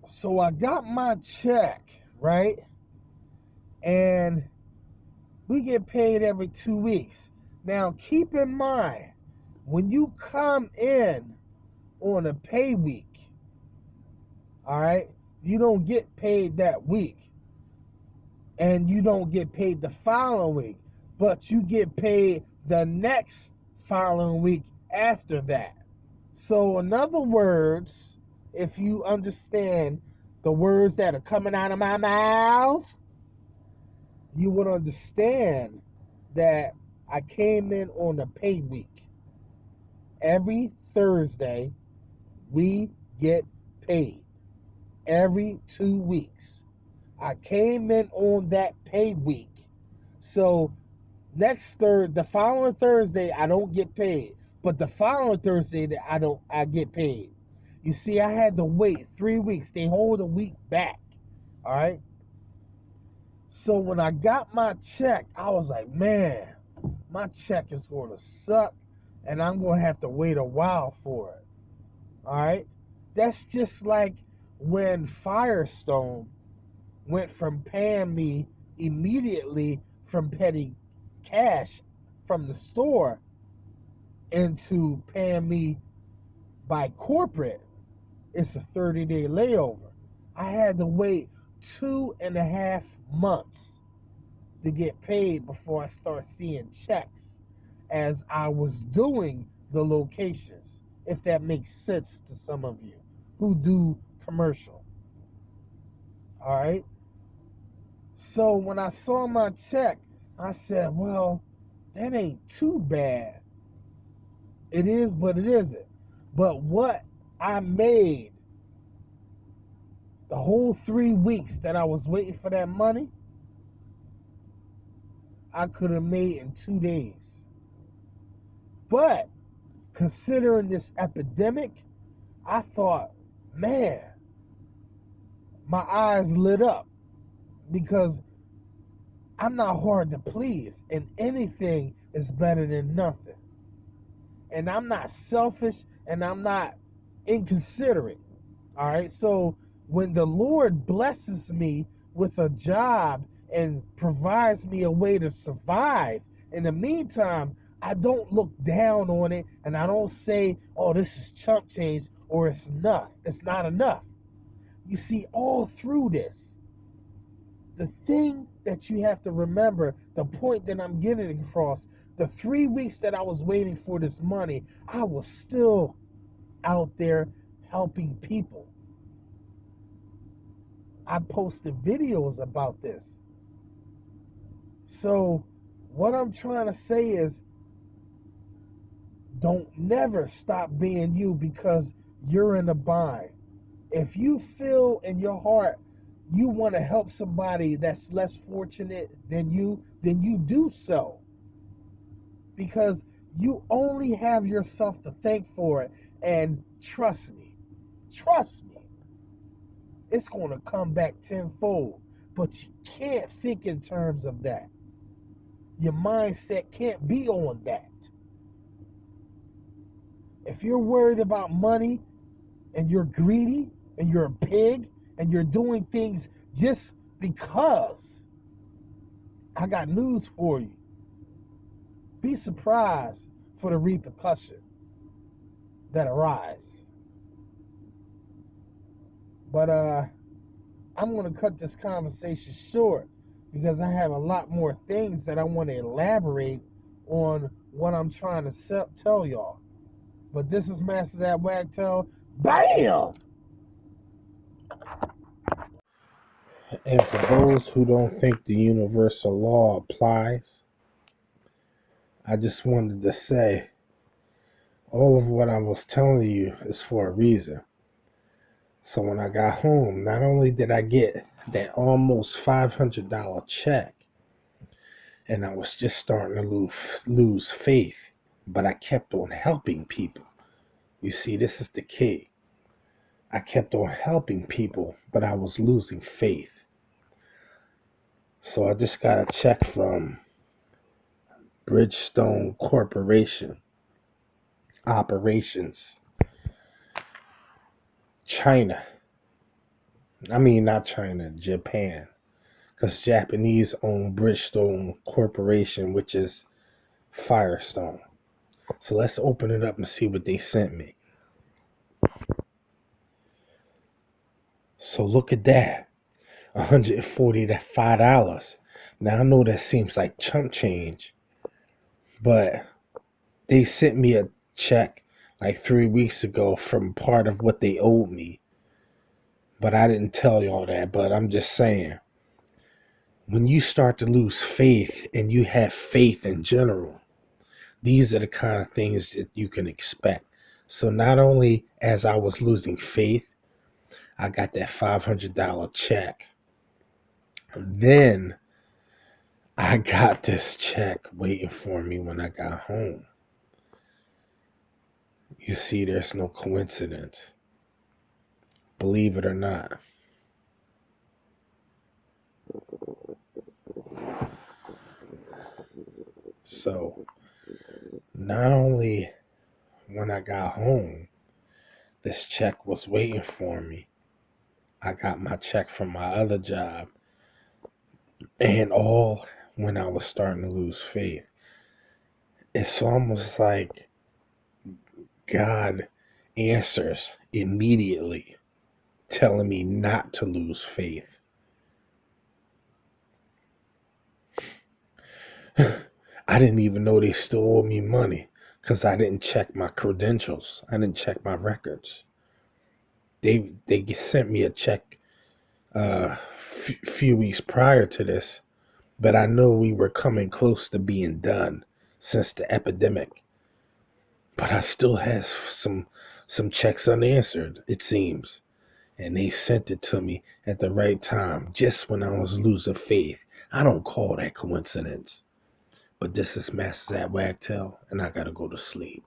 So I got my check, right? And we get paid every 2 weeks. Now, keep in mind, when you come in on a pay week, all right, you don't get paid that week. And you don't get paid the following week, but you get paid the next following week after that. So, in other words, if you understand the words that are coming out of my mouth, you would understand that I came in on a pay week. Every Thursday, we get paid. Every 2 weeks. I came in on that pay week. So the following Thursday, I don't get paid. But the following Thursday, I get paid. You see, I had to wait 3 weeks. They hold a week back. All right. So when I got my check, I was like, man, my check is going to suck, and I'm going to have to wait a while for it. All right. That's just like when Firestone went from paying me immediately from petty cash from the store into paying me by corporate. It's a 30-day layover. I had to wait 2.5 months to get paid before I start seeing checks as I was doing the locations, if that makes sense to some of you who do commercial. All right. So when I saw my check, I said, well, that ain't too bad. It is, but it isn't. But what I made the whole 3 weeks that I was waiting for that money, I could have made in 2 days. But considering this epidemic, I thought, man, my eyes lit up because I'm not hard to please, and anything is better than nothing. And I'm not selfish, and I'm not inconsiderate. All right. So when the Lord blesses me with a job and provides me a way to survive, in the meantime, I don't look down on it, and I don't say, oh, this is chump change, or it's enough. It's not enough. You see, all through this, the thing that you have to remember, the point that I'm getting across, the 3 weeks that I was waiting for this money, I was still out there helping people. I posted videos about this. So what I'm trying to say is, don't never stop being you because you're in a bind. If you feel in your heart you want to help somebody that's less fortunate than you, then you do so. Because you only have yourself to thank for it. And trust me, it's going to come back tenfold. But you can't think in terms of that. Your mindset can't be on that. If you're worried about money and you're greedy and you're a pig and you're doing things just because, I got news for you. Be surprised for the repercussion that arise. But I'm going to cut this conversation short because I have a lot more things that I want to elaborate on what I'm trying to tell y'all. But this is Masters at Wagtail. BAM! And for those who don't think the universal law applies, I just wanted to say all of what I was telling you is for a reason. So when I got home, not only did I get that almost $500 check, and I was just starting to lose faith, but I kept on helping people. You see, this is the key. I kept on helping people, but I was losing faith. So I just got a check from Bridgestone Corporation, Operations, China. I mean, not China, Japan. Because Japanese own Bridgestone Corporation, which is Firestone. So let's open it up and see what they sent me. So look at that. $145. Now I know that seems like chump change, but they sent me a check like 3 weeks ago from part of what they owed me. But I didn't tell y'all that, but I'm just saying, when you start to lose faith and you have faith in general, these are the kind of things that you can expect. So not only as I was losing faith, I got that $500 check. Then I got this check waiting for me when I got home. You see, there's no coincidence. Believe it or not. So, not only when I got home, this check was waiting for me. I got my check from my other job, and all when I was starting to lose faith. It's almost like God answers immediately, telling me not to lose faith. I didn't even know they still owed me money because I didn't check my credentials. I didn't check my records. They sent me a check few weeks prior to this, but I know we were coming close to being done since the epidemic. But I still have some checks unanswered, it seems. And they sent it to me at the right time, just when I was losing faith. I don't call that coincidence. But this is Masters at Wagtail, and I gotta go to sleep.